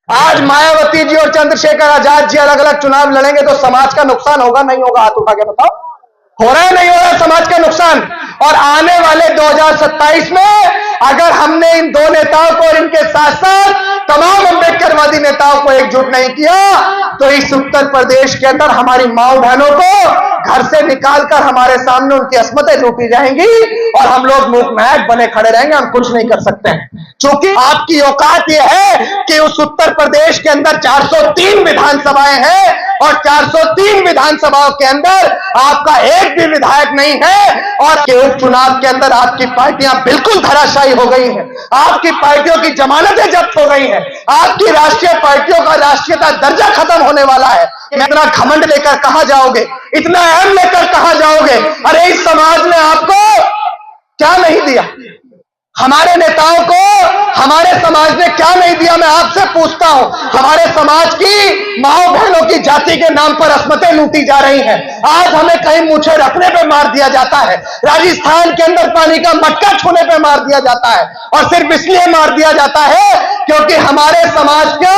आज मायावती जी और चंद्रशेखर आजाद जी अलग अलग चुनाव लड़ेंगे तो समाज का नुकसान होगा नहीं होगा? हाथ उठा के बताओ। हो रहा है नहीं हो रहा है समाज का नुकसान? और आने वाले 2027 में अगर हमने इन दो नेताओं को और इनके साथ साथ तमाम अम्बेडकरवादी नेताओं को एकजुट नहीं किया तो इस उत्तर प्रदेश के अंदर हमारी माओ बहनों को घर से निकालकर हमारे सामने उनकी अस्मतें लूटी जाएंगी और हम लोग मूकनायक बने खड़े रहेंगे। हम कुछ नहीं कर सकते हैं क्योंकि आपकी औकात यह है कि उस उत्तर प्रदेश के अंदर 403 विधानसभाएं हैं और 403 विधानसभाओं के अंदर आपका एक भी विधायक नहीं है और उपचुनाव के अंदर आपकी पार्टियां बिल्कुल धराशायी हो गई हैं। आपकी पार्टियों की जमानतें जब्त हो गई हैं। आपकी राष्ट्रीय पार्टियों का राष्ट्रीयता दर्जा खत्म होने वाला है। इतना घमंड लेकर कहां जाओगे? इतना अहम लेकर कहां जाओगे? अरे इस समाज ने आपको क्या नहीं दिया? हमारे नेताओं को हमारे समाज ने क्या नहीं दिया? मैं आपसे पूछता हूं। हमारे समाज की माओ बहनों की जाति के नाम पर अस्मतें लूटी जा रही हैं। आज हमें कहीं मूछें रखने पे मार दिया जाता है। राजस्थान के अंदर पानी का मटका छूने पे मार दिया जाता है और सिर्फ इसलिए मार दिया जाता है क्योंकि हमारे समाज का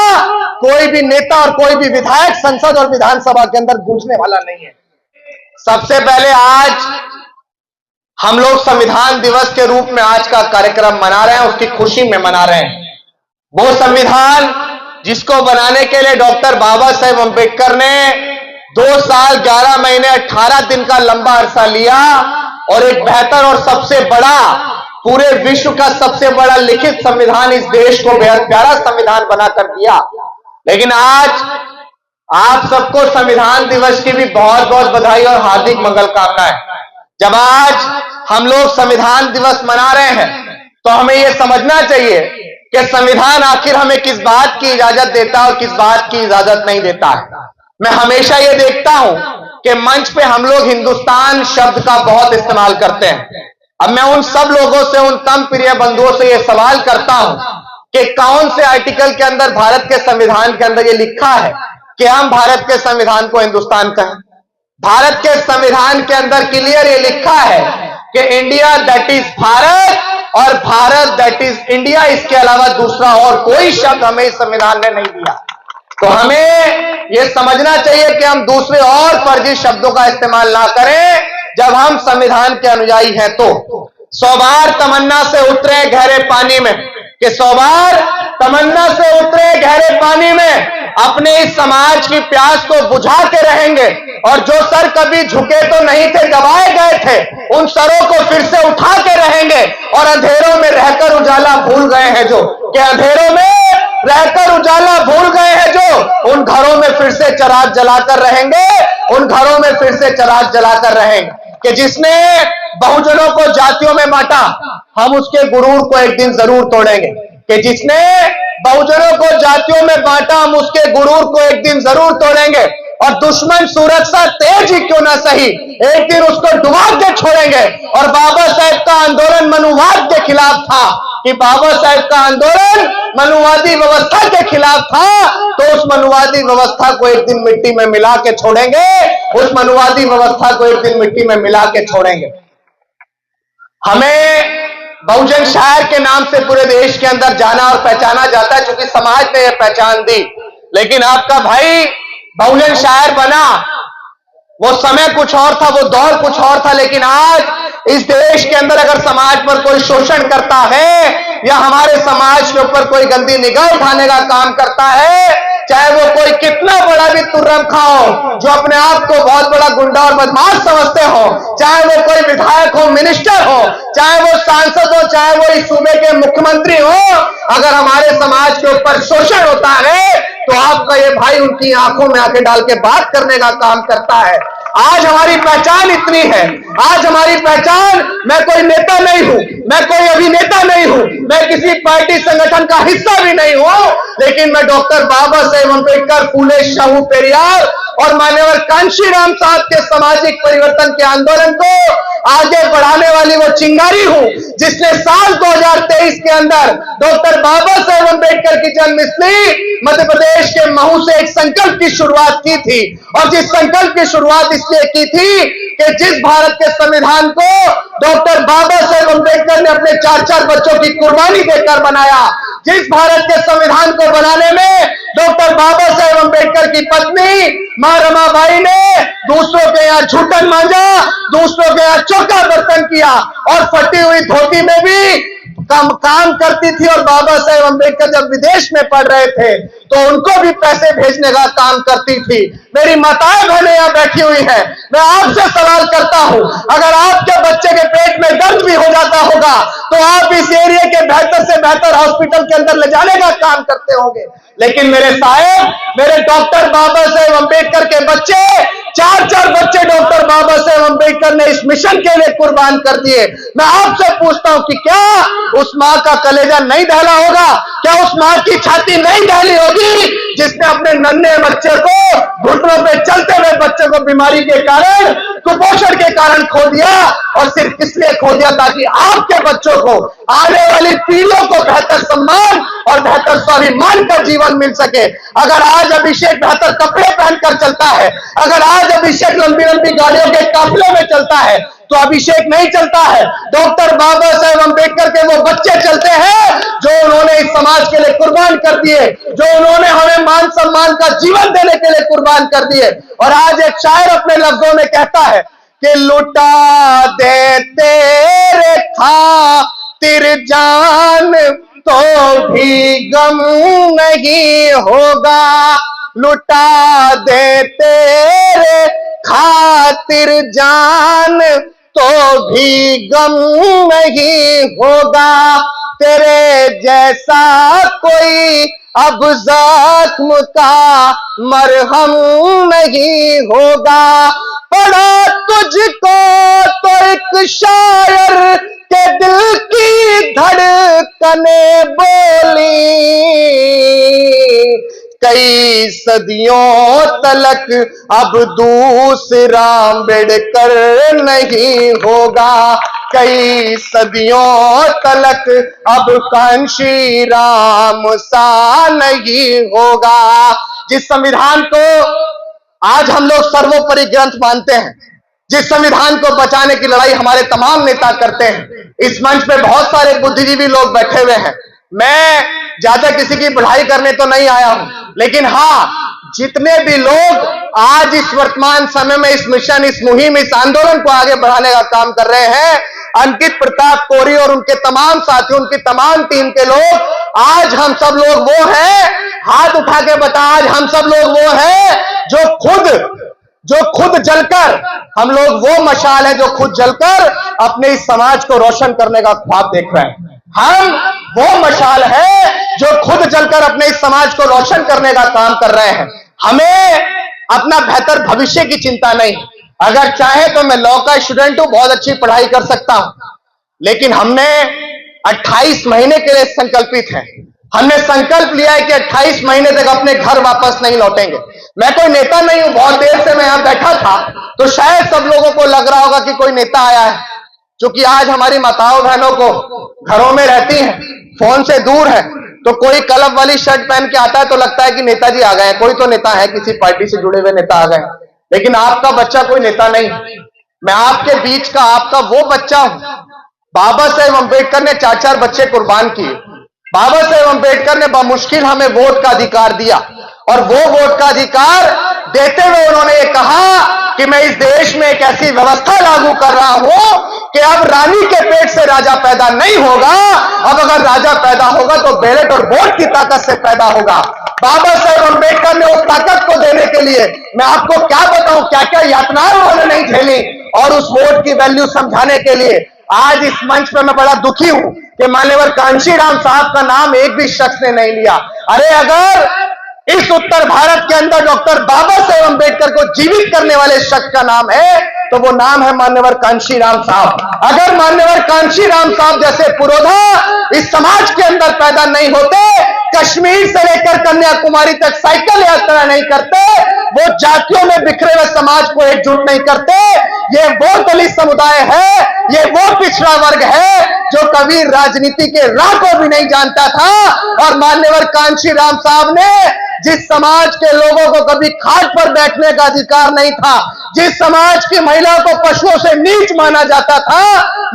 कोई भी नेता और कोई भी विधायक संसद और विधानसभा के अंदर गूंजने वाला नहीं है। सबसे पहले आज हम लोग संविधान दिवस के रूप में आज का कार्यक्रम मना रहे हैं, उसकी खुशी में मना रहे हैं। वो संविधान जिसको बनाने के लिए डॉक्टर बाबा साहेब अम्बेडकर ने 2 साल 11 महीने 18 दिन का लंबा अरसा लिया और एक बेहतर और सबसे बड़ा, पूरे विश्व का सबसे बड़ा लिखित संविधान इस देश को बेहद प्यारा संविधान बनाकर दिया। लेकिन आज आप सबको संविधान दिवस की भी बहुत बहुत बधाई और हार्दिक मंगल कामनाएं। जब आज हम लोग संविधान दिवस मना रहे हैं तो हमें यह समझना चाहिए कि संविधान आखिर हमें किस बात की इजाजत देता है और किस बात की इजाजत नहीं देता है। मैं हमेशा यह देखता हूं कि मंच पे हम लोग हिंदुस्तान शब्द का बहुत इस्तेमाल करते हैं। अब मैं उन सब लोगों से, उन तम प्रिय बंधुओं से यह सवाल करता हूं कि कौन से आर्टिकल के अंदर भारत के संविधान के अंदर यह लिखा है कि हम भारत के संविधान को हिंदुस्तान कहें? भारत के संविधान के अंदर क्लियर ये लिखा है कि इंडिया दैट इज भारत और भारत दैट इज इंडिया। इसके अलावा दूसरा और कोई शब्द हमें इस संविधान ने नहीं दिया। तो हमें यह समझना चाहिए कि हम दूसरे और फर्जी शब्दों का इस्तेमाल ना करें जब हम संविधान के अनुयायी हैं। तो 100 बार तमन्ना से उतरे गहरे पानी में, कि 100 बार तमन्ना से उतरे गहरे पानी में, अपने इस समाज की प्यास को बुझा के रहेंगे और जो सर कभी झुके तो नहीं थे, दबाए गए थे, उन सरों को फिर से उठा के रहेंगे। और अंधेरों में रहकर उजाला भूल गए हैं जो, कि अंधेरों में रहकर उजाला भूल गए हैं जो, उन घरों में फिर से चिराग जलाकर रहेंगे, उन घरों में फिर से चिराग जलाकर रहेंगे। कि जिसने बहुजनों को जातियों में बांटा, हम उसके गुरूर को एक दिन जरूर तोड़ेंगे। कि जिसने बहुजनों को जातियों में बांटा, हम उसके गुरूर को एक दिन जरूर तोड़ेंगे। और दुश्मन सूरज सा तेज ही क्यों ना सही, एक दिन उसको डुबा के छोड़ेंगे। और बाबा साहेब का आंदोलन मनुवाद के खिलाफ था, कि बाबा साहेब का आंदोलन मनुवादी व्यवस्था के खिलाफ था, तो उस मनुवादी व्यवस्था को एक दिन मिट्टी में मिला के छोड़ेंगे। उस मनुवादी व्यवस्था को एक दिन मिट्टी में मिला के छोड़ेंगे। हमें बहुजन शायर के नाम से पूरे देश के अंदर जाना और पहचाना जाता है, क्योंकि समाज ने यह पहचान दी। लेकिन आपका भाई बहुजन शायर बना, वो समय कुछ और था, वो दौर कुछ और था। लेकिन आज इस देश के अंदर अगर समाज पर कोई शोषण करता है या हमारे समाज के ऊपर कोई गंदी निगाह उठाने का काम करता है, चाहे वो कोई कितना बड़ा भी तुर्रम खां हो, जो अपने आप को बहुत बड़ा गुंडा और बदमाश समझते हो, चाहे वो कोई विधायक हो, मिनिस्टर हो, चाहे वो सांसद हो, चाहे वो इस सूबे के मुख्यमंत्री हो, अगर हमारे समाज के ऊपर शोषण होता है तो आपका ये भाई उनकी आंखों में आंखें डाल के बात करने का काम करता है। आज हमारी पहचान इतनी है, आज हमारी पहचान, मैं कोई नेता नहीं हूं, मैं कोई अभिनेता नहीं हूं, मैं किसी पार्टी संगठन का हिस्सा भी नहीं हूं, लेकिन मैं डॉक्टर बाबा साहेब अम्बेडकर, फूले शाहू पेरियार और मान्यवर कांशीराम साहब के सामाजिक परिवर्तन के आंदोलन को आगे बढ़ाने वाली वो चिंगारी हूं, जिसने साल 2023 के अंदर डॉक्टर बाबा साहेब अम्बेडकर की जन्मस्थली मध्य प्रदेश के महू से एक संकल्प की शुरुआत की थी। और जिस संकल्प की शुरुआत इसलिए की थी कि जिस भारत के संविधान को डॉक्टर बाबा साहेब अम्बेडकर ने अपने 4-4 बच्चों की कुर्बानी देकर बनाया, जिस भारत के संविधान को बनाने में अम्बेडकर की पत्नी मां रमाबाई ने दूसरों के यहाँ झूठन मांजा, दूसरों के यहाँ चौका बर्तन किया और फटी हुई धोती में भी काम करती थी। और बाबा साहेब अम्बेडकर जब विदेश में पढ़ रहे थे तो उनको भी पैसे भेजने का काम करती थी। मेरी माताएं बहनें यहाँ बैठी हुई हैं, मैं आपसे सवाल करता हूं, अगर आपके बच्चे के पेट में दर्द भी हो जाता होगा तो आप इस एरिया के बेहतर से बेहतर हॉस्पिटल के अंदर ले जाने का काम करते होंगे। लेकिन मेरे साहब, मेरे डॉक्टर बाबा साहेब अम्बेडकर के बच्चे, 4 बच्चे डॉक्टर बाबा साहेब अम्बेडकर ने इस मिशन के लिए कुर्बान कर दिए। मैं आपसे पूछता हूं कि क्या उस मां का कलेजा नहीं दहला होगा? क्या उस मां की छाती नहीं दहली होगी जिसने अपने नन्हे बच्चे को, घुटनों पे चलते हुए बच्चे को बीमारी के कारण, कुपोषण के कारण खो दिया? और सिर्फ इसलिए खो दिया ताकि आपके बच्चों को, आने वाली पीढ़ियों को बेहतर सम्मान और बेहतर स्वाभिमान का जीवन मिल सके। अगर आज अभिषेक बेहतर कपड़े पहनकर चलता है, अगर आज अभिषेक लंबी लंबी गाड़ियों के काफिले में चलता है, तो अभिषेक नहीं चलता है, डॉक्टर बाबा साहेब अम्बेडकर के वो बच्चे चलते हैं जो उन्होंने इस समाज के लिए कुर्बान कर दिए, जो उन्होंने हमें मान सम्मान का जीवन देने के लिए कुर्बान कर दिए। और आज एक शायर अपने लफ्जों में कहता है कि लुटा दे तेरे खातिर जान तो भी गम नहीं होगा, लुटा दे तेरे खातिर जान तो भी गम नहीं होगा, तेरे जैसा कोई अब जख्म का मरहम नहीं होगा। पढ़ा तुझको तो एक शायर के दिल की धड़कने बोली, कई सदियों तलक अब दूसरा अम्बेडकर नहीं होगा, कई सदियों तलक अब कांशी राम सा नहीं होगा। जिस संविधान को आज हम लोग सर्वोपरि ग्रंथ मानते हैं, जिस संविधान को बचाने की लड़ाई हमारे तमाम नेता करते हैं, इस मंच पे बहुत सारे बुद्धिजीवी लोग बैठे हुए हैं। मैं ज्यादा किसी की बढ़ाई करने तो नहीं आया हूं, लेकिन हाँ, जितने भी लोग आज इस वर्तमान समय में इस मिशन, इस मुहिम, इस आंदोलन को आगे बढ़ाने का काम कर रहे हैं, अंकित प्रताप कोरी और उनके तमाम साथियों, उनकी तमाम टीम के लोग, आज हम सब लोग वो हैं, हाथ उठा के बता, आज हम सब लोग वो हैं जो खुद जलकर, हम लोग वो मशाल है जो खुद जलकर अपने इस समाज को रोशन करने का ख्वाब देख रहे हैं। हम वो मशाल है जो खुद जलकर अपने इस समाज को रोशन करने का काम कर रहे हैं। हमें अपना बेहतर भविष्य की चिंता नहीं। अगर चाहे तो मैं लॉ का स्टूडेंट हूं, बहुत अच्छी पढ़ाई कर सकता हूं, लेकिन हमने 28 महीने के लिए संकल्पित है। हमने संकल्प लिया है कि 28 महीने तक अपने घर वापस नहीं लौटेंगे। मैं कोई नेता नहीं हूं, बहुत देर से मैं यहां बैठा था तो शायद सब लोगों को लग रहा होगा कि कोई नेता आया है, क्योंकि आज हमारी माताओं बहनों को घरों में रहती हैं, फोन से दूर है, तो कोई कलब वाली शर्ट पहन के आता है तो लगता है कि नेताजी आ गए, कोई तो नेता है, किसी पार्टी से जुड़े हुए नेता आ गए। लेकिन आपका बच्चा कोई नेता नहीं, मैं आपके बीच का आपका वो बच्चा हूं। बाबा साहेब अम्बेडकर ने 4 बच्चे कुर्बान किए। बाबा साहेब अम्बेडकर ने बामुश्किल हमें वोट का अधिकार दिया, और वो वोट का अधिकार देते हुए उन्होंने ये कहा कि मैं इस देश में एक ऐसी व्यवस्था लागू कर रहा हूं कि अब रानी के पेट से राजा पैदा नहीं होगा, अब अगर राजा पैदा होगा तो बैलेट और वोट की ताकत से पैदा होगा। बाबा साहेब अम्बेडकर ने उस ताकत को देने के लिए मैं आपको क्या बताऊं, क्या क्या यातनाएं उन्होंने नहीं झेली, और उस वोट की वैल्यू समझाने के लिए आज इस मंच पर मैं बड़ा दुखी हूं कि मान्यवर कांशीराम साहब का नाम एक भी शख्स ने नहीं लिया। अरे अगर इस उत्तर भारत के अंदर डॉक्टर बाबा साहेब अम्बेडकर को जीवित करने वाले शख्स का नाम है तो वो नाम है मान्यवर कांशीराम साहब। अगर मान्यवर कांशीराम साहब जैसे पुरोधा इस समाज के अंदर पैदा नहीं होते, कश्मीर से लेकर कन्याकुमारी तक साइकिल यात्रा नहीं करते, वो जातियों में बिखरे हुए समाज को एकजुट नहीं करते, ये वो दलित समुदाय है, ये वो पिछड़ा वर्ग है जो कभी राजनीति के राह को भी नहीं जानता था, और मान्यवर कांशीराम साहब ने जिस समाज के लोगों को कभी खाट पर बैठने का अधिकार नहीं था, जिस समाज की महिला को पशुओं से नीच माना जाता था,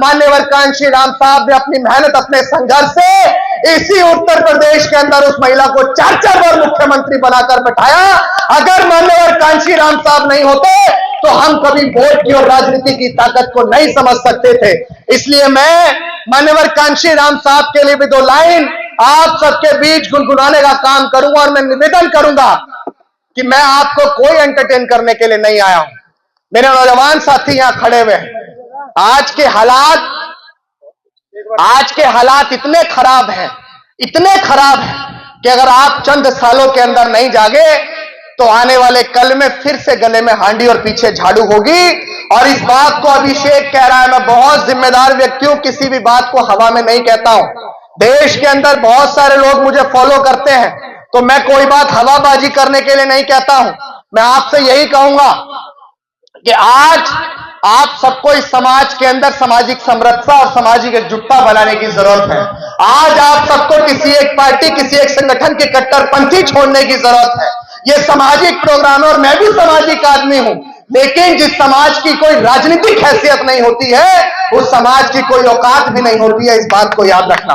मान्यवर कांशीराम साहब ने अपनी मेहनत, अपने संघर्ष से इसी उत्तर प्रदेश के अंदर उस महिला को 4-4 बार मुख्यमंत्री बनाकर बैठाया। अगर मान्यवर कांशीराम साहब नहीं होते तो हम कभी वोट की और राजनीति की ताकत को नहीं समझ सकते थे। इसलिए मैं मान्यवर कांशीराम साहब के लिए भी 2 लाइन आप सबके बीच गुनगुनाने का काम करूंगा और मैं निवेदन करूंगा कि मैं आपको कोई एंटरटेन करने के लिए नहीं आया हूं। मेरे नौजवान साथी यहां खड़े हुए हैं। आज के हालात इतने खराब हैं कि अगर आप चंद सालों के अंदर नहीं जागे तो आने वाले कल में फिर से गले में हांडी और पीछे झाड़ू होगी। और इस बात को अभिषेक कह रहा है, मैं बहुत जिम्मेदार व्यक्ति हूं, किसी भी बात को हवा में नहीं कहता हूं। देश के अंदर बहुत सारे लोग मुझे फॉलो करते हैं, तो मैं कोई बात हवाबाजी करने के लिए नहीं कहता हूं। मैं आपसे यही कहूंगा कि आज आप सबको इस समाज के अंदर सामाजिक समरसता और सामाजिक एकजुटता बनाने की जरूरत है। आज आप सबको किसी एक पार्टी, किसी एक संगठन के कट्टरपंथी छोड़ने की जरूरत है। ये सामाजिक प्रोग्राम है और मैं भी सामाजिक आदमी हूं, लेकिन जिस समाज की कोई राजनीतिक हैसियत नहीं होती है, उस समाज की कोई औकात भी नहीं होती है। इस बात को याद रखना।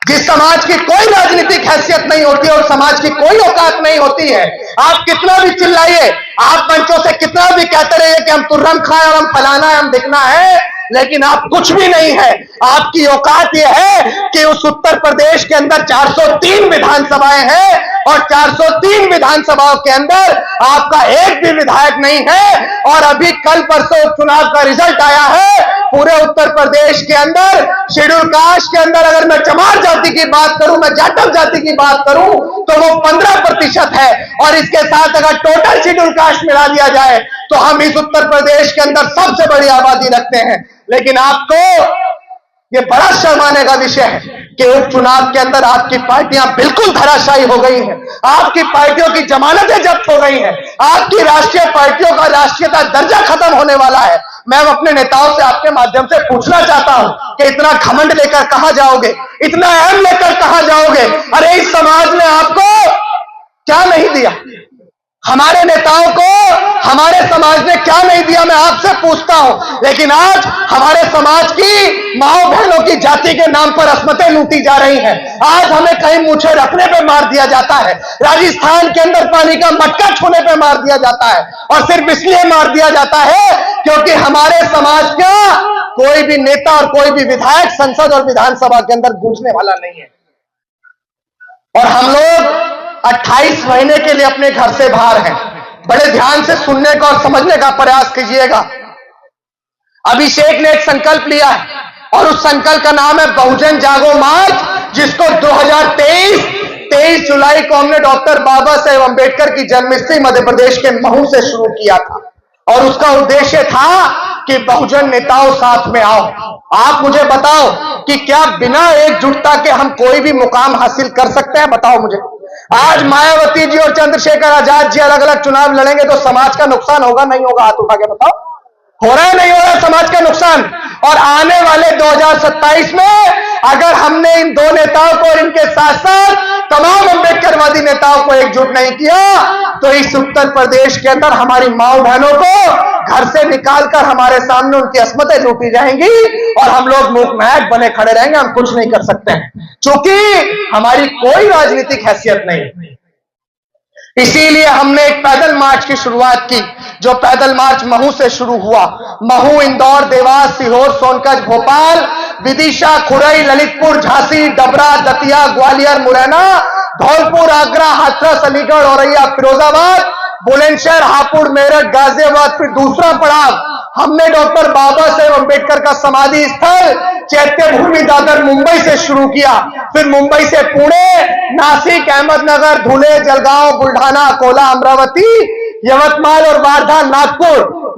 जिस समाज की कोई राजनीतिक हैसियत नहीं होती है और समाज की कोई औकात नहीं होती है, आप कितना भी चिल्लाइए, आप मंचों से कितना भी कहते रहिए कि हम तुर्रम खाए और हम फलाना है, हम दिखना है, लेकिन आप कुछ भी नहीं है। आपकी औकात यह है कि उस उत्तर प्रदेश के अंदर 403 विधानसभाएं हैं और 403 विधानसभाओं के अंदर आपका एक भी विधायक नहीं है। और अभी कल परसों चुनाव का रिजल्ट आया है, पूरे उत्तर प्रदेश के अंदर शेड्यूल कास्ट के अंदर अगर मैं चमार जाति की बात करूं, मैं जाटव जाति की बात करूं, तो वो 15% है। और इसके साथ अगर टोटल शेड्यूल कास्ट मिला दिया जाए तो हम इस उत्तर प्रदेश के अंदर सबसे बड़ी आबादी रखते हैं। लेकिन आपको ये बड़ा शर्माने का विषय है कि उपचुनाव के अंदर आपकी पार्टियां बिल्कुल धराशायी हो गई हैं। आपकी पार्टियों की जमानतें जब्त हो गई हैं। आपकी राष्ट्रीय पार्टियों का राष्ट्रीयता दर्जा खत्म होने वाला है। मैं अपने नेताओं से आपके माध्यम से पूछना चाहता हूं कि इतना घमंड लेकर कहां जाओगे, इतना अहम लेकर कहां जाओगे? अरे इस समाज ने आपको क्या नहीं दिया? हमारे नेताओं को हमारे समाज ने क्या नहीं दिया, मैं आपसे पूछता हूं। लेकिन आज हमारे समाज की माओ बहनों की जाति के नाम पर अस्मतें लूटी जा रही हैं। आज हमें कहीं मूछें रखने पे मार दिया जाता है, राजस्थान के अंदर पानी का मटका छूने पे मार दिया जाता है, और सिर्फ इसलिए मार दिया जाता है क्योंकि हमारे समाज का कोई भी नेता और कोई भी विधायक संसद और विधानसभा के अंदर गूंजने वाला नहीं है। और हम लोग 28 महीने के लिए अपने घर से बाहर हैं। बड़े ध्यान से सुनने का और समझने का प्रयास कीजिएगा। अभिषेक ने एक संकल्प लिया है और उस संकल्प का नाम है बहुजन जागो मार्च, जिसको 23 जुलाई को हमने डॉक्टर बाबा साहेब अंबेडकर की जन्मस्थली मध्य प्रदेश के महू से शुरू किया था। और उसका उद्देश्य था कि बहुजन नेताओं साथ में आओ। आप मुझे बताओ कि क्या बिना एकजुटता के हम कोई भी मुकाम हासिल कर सकते हैं? बताओ मुझे। आज मायावती जी और चंद्रशेखर आजाद जी अलग अलग चुनाव लड़ेंगे तो समाज का नुकसान होगा नहीं होगा? हाथ उठा के बताओ। हो रहा है नहीं हो रहा है समाज का नुकसान? और आने वाले 2027 में अगर हमने इन 2 नेताओं को और इनके साथ साथ तमाम अंबेडकरवादी नेताओं को एकजुट नहीं किया तो इस उत्तर प्रदेश के अंदर हमारी माओ बहनों को घर से निकालकर हमारे सामने उनकी अस्मतें लूटी जाएंगी और हम लोग मूकनायक बने खड़े रहेंगे। हम कुछ नहीं कर सकते हैं क्योंकि हमारी कोई राजनीतिक हैसियत नहीं। इसीलिए हमने एक पैदल मार्च की शुरुआत की, जो पैदल मार्च महू से शुरू हुआ। महू, इंदौर, देवास, सीहोर, सोनकच्छ, भोपाल, विदिशा, खुरई, ललितपुर, झांसी, डबरा, दतिया, ग्वालियर, मुरैना, धौलपुर, आगरा, हाथरस, अलीगढ़, औरैया, फिरोजाबाद, बुलंदशहर, हापुड़, मेरठ, गाजियाबाद। फिर दूसरा पड़ाव हमने डॉक्टर बाबा साहेब अंबेडकर का समाधि स्थल चैत्य भूमि दादर मुंबई से शुरू किया। फिर मुंबई से पुणे, नासिक, अहमदनगर, धुले, जलगांव, बुल्ढाना, अकोला, अमरावती, यवतमाल और वार्धा,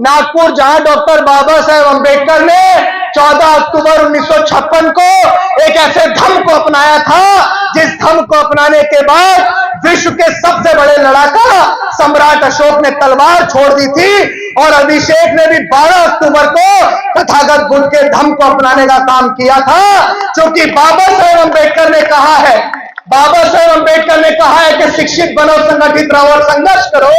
नागपुर जहां डॉक्टर बाबा साहेब अंबेडकर ने 14 अक्टूबर 1956 को एक ऐसे धर्म को अपनाया था जिस धर्म को अपनाने के बाद विश्व के सबसे बड़े लड़ाका सम्राट अशोक ने तलवार छोड़ दी थी। और अभिषेक ने भी 12 अक्टूबर को तथागत बुद्ध के धर्म को अपनाने का काम किया था, क्योंकि बाबा साहेब अंबेडकर ने कहा है, बाबा साहेब अंबेडकर ने कहा है कि शिक्षित बनो, संगठित रहो और संघर्ष करो।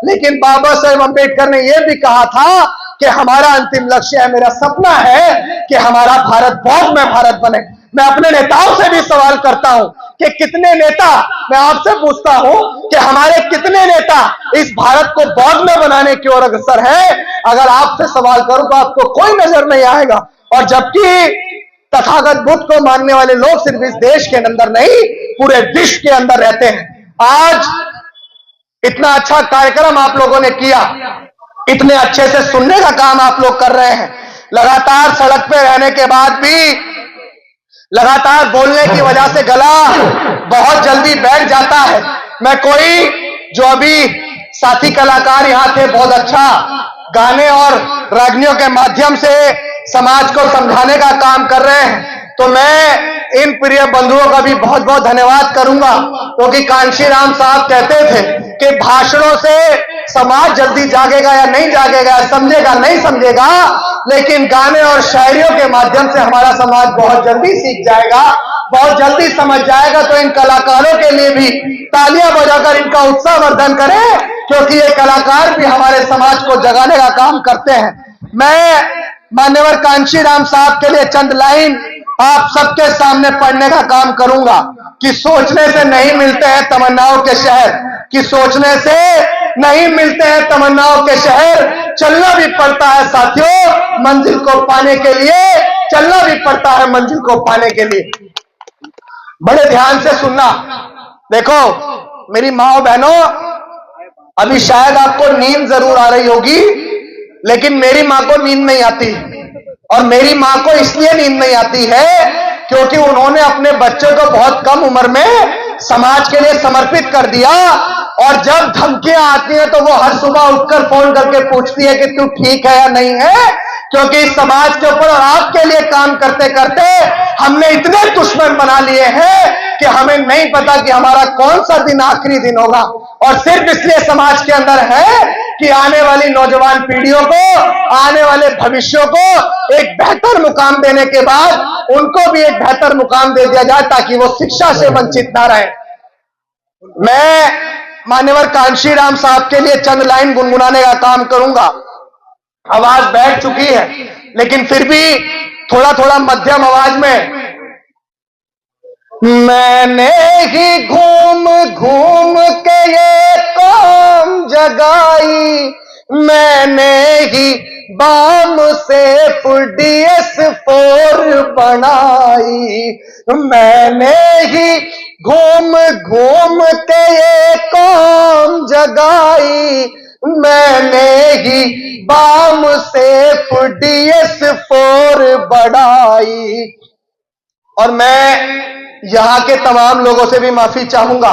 लेकिन बाबा साहेब अंबेडकर ने यह भी कहा था कि हमारा अंतिम लक्ष्य है, मेरा सपना है कि हमारा भारत बौद्ध में भारत बने। मैं अपने नेताओं से भी सवाल करता हूं कि कितने नेता, मैं आपसे पूछता हूं कि हमारे कितने नेता इस भारत को बौद्ध में बनाने की ओर अग्रसर है। अगर आपसे सवाल करूं तो आपको कोई नजर नहीं आएगा। और जबकि तथागत बुद्ध को मानने वाले लोग सिर्फ इस देश के अंदर नहीं, पूरे विश्व के अंदर रहते हैं। आज इतना अच्छा कार्यक्रम आप लोगों ने किया, इतने अच्छे से सुनने का काम आप लोग कर रहे हैं। लगातार सड़क पे रहने के बाद भी, लगातार बोलने की वजह से गला बहुत जल्दी बैठ जाता है। मैं कोई जो अभी साथी कलाकार यहां थे, बहुत अच्छा गाने और रागनियों के माध्यम से समाज को समझाने का काम कर रहे हैं, तो मैं इन प्रिय बंधुओं का भी बहुत बहुत धन्यवाद करूंगा। क्योंकि कांशीराम साहब कहते थे कि भाषणों से समाज जल्दी जागेगा या नहीं जागेगा, समझेगा नहीं समझेगा, लेकिन गाने और शायरियों के माध्यम से हमारा समाज बहुत जल्दी सीख जाएगा, बहुत जल्दी समझ जाएगा। तो इन कलाकारों के लिए भी तालियां बजाकर इनका उत्साह वर्धन करें, क्योंकि ये कलाकार भी हमारे समाज को जगाने का काम करते हैं। मैं मान्यवर कांशीराम साहब के लिए चंद लाइन आप सबके सामने पढ़ने का काम करूंगा कि सोचने से नहीं मिलते हैं तमन्नाओं के शहर, कि सोचने से नहीं मिलते हैं तमन्नाओं के शहर, चलना भी पड़ता है साथियों मंजिल को पाने के लिए, चलना भी पड़ता है मंजिल को पाने के लिए। बड़े ध्यान से सुनना। देखो मेरी माँ और बहनों, अभी शायद आपको नींद जरूर आ रही होगी, लेकिन मेरी मां को नींद नहीं आती। और मेरी मां को इसलिए नींद नहीं आती है क्योंकि उन्होंने अपने बच्चे को बहुत कम उम्र में समाज के लिए समर्पित कर दिया। और जब धमकियां आती हैं तो वो हर सुबह उठकर फोन करके पूछती है कि तू ठीक है या नहीं है, क्योंकि इस समाज के ऊपर और आपके लिए काम करते करते हमने इतने दुश्मन बना लिए हैं कि हमें नहीं पता कि हमारा कौन सा दिन आखिरी दिन होगा। और सिर्फ इसलिए समाज के अंदर है कि आने वाली नौजवान पीढ़ियों को, आने वाले भविष्यों को एक बेहतर मुकाम देने के बाद उनको भी एक बेहतर मुकाम दे दिया जाए, ताकि वो शिक्षा से वंचित ना रहे। मैं मान्यवर कांशीराम साहब के लिए चंद लाइन गुनगुनाने का काम करूंगा। आवाज बैठ चुकी है, लेकिन फिर भी थोड़ा थोड़ा मध्यम आवाज में। मैंने ही घूम घूम के ये कौम जगाई, मैंने ही बाम से DS4 बनाई, मैंने ही घूम घूम के ये कौम जगाई, मैंने ही बाम से DS4 बढ़ाई। और मैं यहां के तमाम लोगों से भी माफी चाहूंगा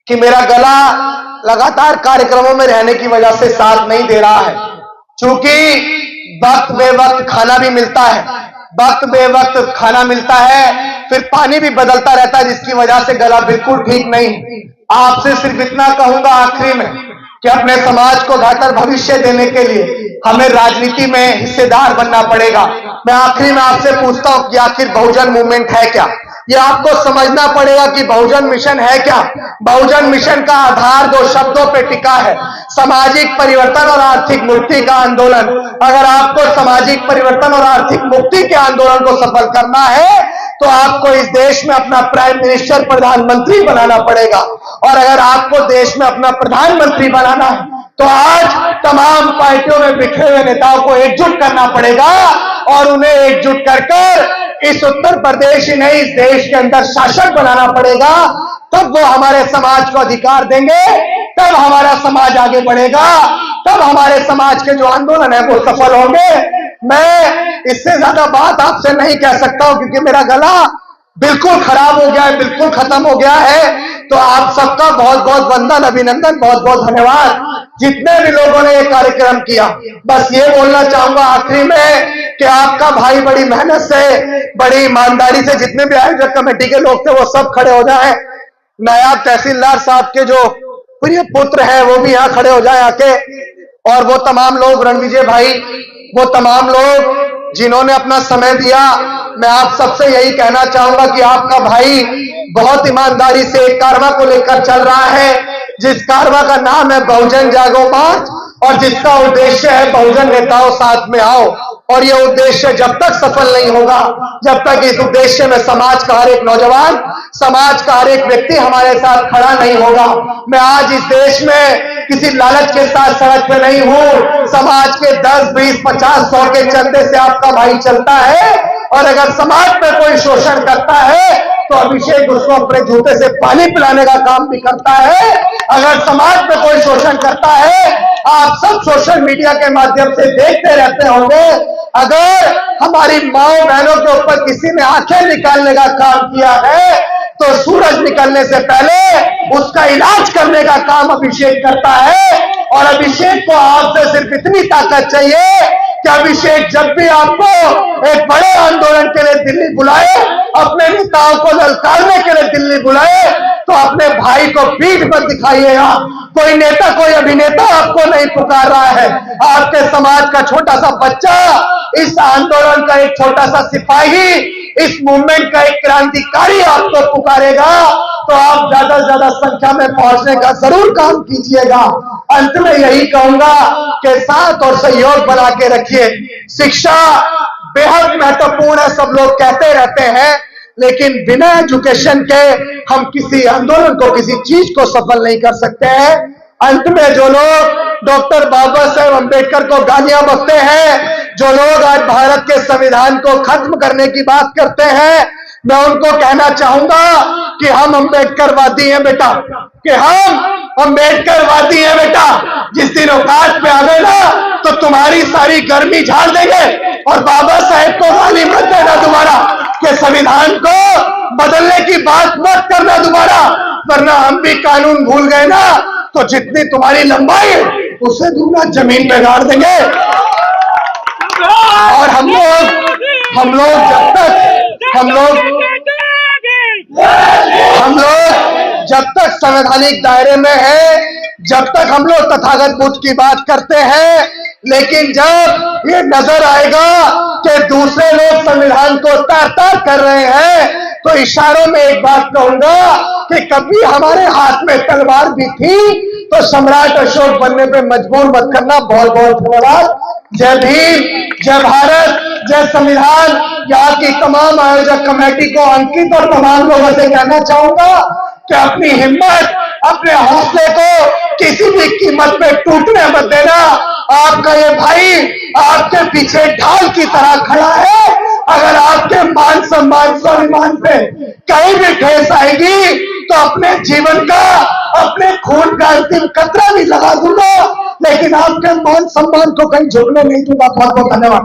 कि मेरा गला लगातार कार्यक्रमों में रहने की वजह से साथ नहीं दे रहा है। चूंकि वक्त बे वक्त खाना भी मिलता है, वक्त बे वक्त खाना मिलता है, फिर पानी भी बदलता रहता है, जिसकी वजह से गला बिल्कुल ठीक नहीं। आपसे सिर्फ इतना कहूंगा आखिरी में कि अपने समाज को बेहतर भविष्य देने के लिए हमें राजनीति में हिस्सेदार बनना पड़ेगा। मैं आखिरी में आपसे पूछता हूं कि आखिर बहुजन मूवमेंट है क्या? ये आपको समझना पड़ेगा कि बहुजन मिशन है क्या। बहुजन मिशन का आधार 2 शब्दों पे टिका है, सामाजिक परिवर्तन और आर्थिक मुक्ति का आंदोलन। अगर आपको सामाजिक परिवर्तन और आर्थिक मुक्ति के आंदोलन को सफल करना है तो आपको इस देश में अपना प्राइम मिनिस्टर, प्रधानमंत्री बनाना पड़ेगा। और अगर आपको देश में अपना प्रधानमंत्री बनाना है तो आज तमाम पार्टियों में बिखरे हुए नेताओं को एकजुट करना पड़ेगा और उन्हें एकजुट कर इस उत्तर प्रदेश ही नहीं, इस देश के अंदर शासक बनाना पड़ेगा। तब वो हमारे समाज को अधिकार देंगे, तब हमारा समाज आगे बढ़ेगा, तब हमारे समाज के जो आंदोलन है वो सफल होंगे। मैं इससे ज्यादा बात आपसे नहीं कह सकता हूं क्योंकि मेरा गला बिल्कुल खराब हो गया है, बिल्कुल खत्म हो गया है। तो आप सबका बहुत बहुत वंदन, अभिनंदन, बहुत बहुत धन्यवाद जितने भी लोगों ने ये कार्यक्रम किया। बस ये बोलना चाहूंगा आखिरी में कि आपका भाई बड़ी मेहनत से, बड़ी ईमानदारी से, जितने भी आयोजक कमेटी के लोग थे वो सब खड़े हो जाएं। नायब तहसीलदार साहब के जो प्रिय पुत्र हैं वो भी यहाँ खड़े हो जाएं आके, और वो तमाम लोग, रणविजय भाई, वो तमाम लोग जिन्होंने अपना समय दिया। मैं आप सबसे यही कहना चाहूंगा कि आपका भाई बहुत ईमानदारी से एक कारवां को लेकर चल रहा है, जिस कारवां का नाम है बहुजन जागो मार्च, और जिसका उद्देश्य है बहुजन नेताओं साथ में आओ। और ये उद्देश्य जब तक सफल नहीं होगा, जब तक इस उद्देश्य में समाज का हर एक नौजवान, समाज का हर एक व्यक्ति हमारे साथ खड़ा नहीं होगा। मैं आज इस देश में किसी लालच के साथ सड़क पे नहीं हूं। समाज के 10, 20, 50, 100 के चंदे से आपका भाई चलता है, और अगर समाज में कोई शोषण करता है तो अभिषेक उसको अपने जूते से पानी पिलाने का काम भी करता है। अगर समाज में कोई शोषण करता है, आप सब सोशल मीडिया के माध्यम से देखते रहते होंगे, अगर हमारी माओ बहनों के ऊपर किसी ने आंखें निकालने का काम किया है तो सूरज निकलने से पहले उसका इलाज करने का काम अभिषेक करता है। और अभिषेक को आपसे सिर्फ इतनी ताकत चाहिए कि अभिषेक जब भी आपको एक बड़े आंदोलन के लिए दिल्ली बुलाए, अपने नेताओं को ललकारने के लिए दिल्ली बुलाए, तो अपने भाई को पीठ पर दिखाइएगा। कोई नेता, कोई अभिनेता आपको नहीं पुकार रहा है, आपके समाज का छोटा सा बच्चा, इस आंदोलन का एक छोटा सा सिपाही, इस मूवमेंट का एक क्रांतिकारी आपको पुकारेगा। तो आप ज्यादा से ज्यादा संख्या में पहुंचने का जरूर काम कीजिएगा। अंत में यही कहूंगा कि साथ और सहयोग बना के रखिए। शिक्षा बेहद महत्वपूर्ण है, सब लोग कहते रहते हैं, लेकिन बिना एजुकेशन के हम किसी आंदोलन को, किसी चीज को सफल नहीं कर सकते हैं। अंत में जो लोग डॉक्टर बाबा साहेब अम्बेडकर को गालियां बकते हैं, जो लोग आज भारत के संविधान को खत्म करने की बात करते हैं, मैं उनको कहना चाहूंगा कि हम अम्बेडकरवादी हैं बेटा, कि हम अम्बेडकरवादी हैं बेटा। जिस दिन औकात पे आ गए ना तो तुम्हारी सारी गर्मी झाड़ देंगे, और बाबा साहेब को गाली मत देना दोबारा, कि संविधान को बदलने की बात मत करना दोबारा, वरना हम भी कानून भूल गए ना तो जितनी तुम्हारी लंबाई है उससे दुगना जमीन पे गाड़ देंगे। और हम लोग जब तक संवैधानिक दायरे में है, जब तक हम लोग तथागत बुद्ध की बात करते हैं, लेकिन जब ये नजर आएगा कि दूसरे लोग संविधान को तार-तार कर रहे हैं, तो इशारों में एक बात कहूंगा कि कभी हमारे हाथ में तलवार भी थी तो सम्राट अशोक बनने पे मजबूर मत करना। बहुत बहुत धन्यवाद। जय भीम, जय भारत, जय संविधान। यहाँ की तमाम आयोजक कमेटी को, अंकित और तमाम लोगों से कहना चाहूंगा कि अपनी हिम्मत, अपने हौसले को किसी भी कीमत पे टूटने मत देना। आपका ये भाई आपके पीछे ढाल की तरह खड़ा है। अगर आपके मान सम्मान, स्वाभिमान पे कहीं भी ठेस आएगी तो अपने जीवन का, अपने खून का अंतिम कतरा भी लगा दूंगा, लेकिन आपके मान सम्मान को कहीं झुकने नहीं दूंगा। बहुत बहुत धन्यवाद।